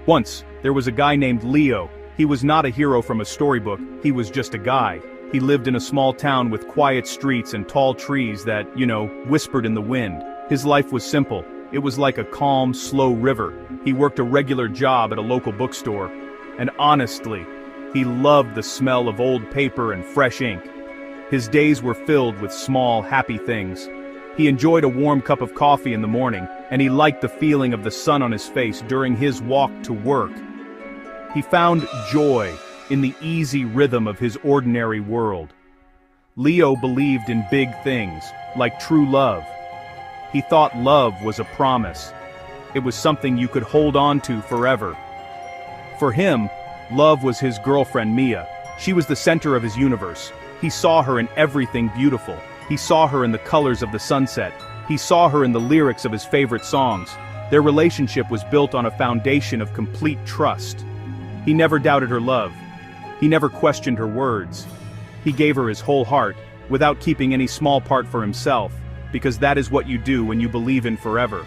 Once, there was a guy named Leo. He was not a hero from a storybook, he was just a guy. He lived in a small town with quiet streets and tall trees that, whispered in the wind. His life was simple. It was like a calm, slow river. He worked a regular job at a local bookstore. And honestly, he loved the smell of old paper and fresh ink. His days were filled with small, happy things. He enjoyed a warm cup of coffee in the morning, and he liked the feeling of the sun on his face during his walk to work. He found joy in the easy rhythm of his ordinary world. Leo believed in big things, like true love. He thought love was a promise. It was something you could hold on to forever. For him, love was his girlfriend Mia. She was the center of his universe. He saw her in everything beautiful. He saw her in the colors of the sunset. He saw her in the lyrics of his favorite songs. Their relationship was built on a foundation of complete trust. He never doubted her love. He never questioned her words. He gave her his whole heart, without keeping any small part for himself, because that is what you do when you believe in forever.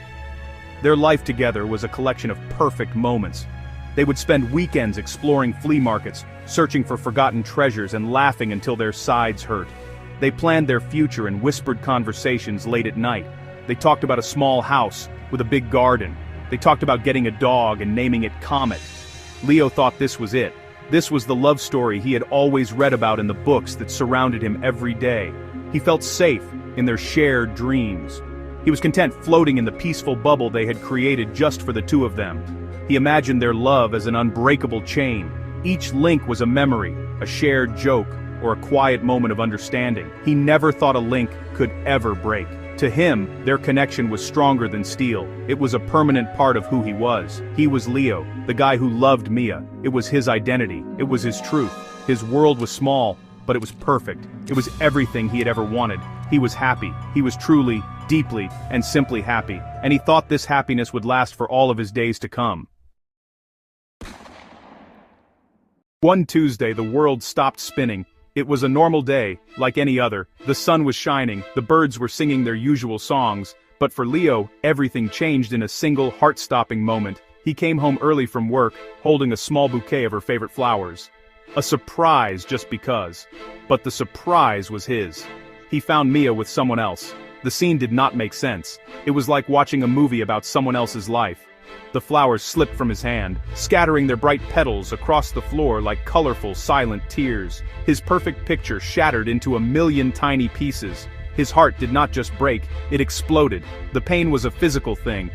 Their life together was a collection of perfect moments. They would spend weekends exploring flea markets, searching for forgotten treasures and laughing until their sides hurt. They planned their future in whispered conversations late at night. They talked about a small house with a big garden. They talked about getting a dog and naming it Comet. Leo thought this was it. This was the love story he had always read about in the books that surrounded him every day. He felt safe in their shared dreams. He was content floating in the peaceful bubble they had created just for the two of them. He imagined their love as an unbreakable chain. Each link was a memory, a shared joke, or a quiet moment of understanding. He never thought a link could ever break. To him, their connection was stronger than steel. It was a permanent part of who he was. He was Leo, the guy who loved Mia. It was his identity. It was his truth. His world was small, but it was perfect. It was everything he had ever wanted. He was happy. He was truly, deeply, and simply happy. And he thought this happiness would last for all of his days to come. One Tuesday, the world stopped spinning. It was a normal day, like any other. The sun was shining, the birds were singing their usual songs, but for Leo, everything changed in a single heart-stopping moment. He came home early from work, holding a small bouquet of her favorite flowers. A surprise just because. But the surprise was his. He found Mia with someone else. The scene did not make sense. It was like watching a movie about someone else's life. The flowers slipped from his hand, scattering their bright petals across the floor like colorful, silent tears. His perfect picture shattered into a million tiny pieces. His heart did not just break, it exploded. The pain was a physical thing.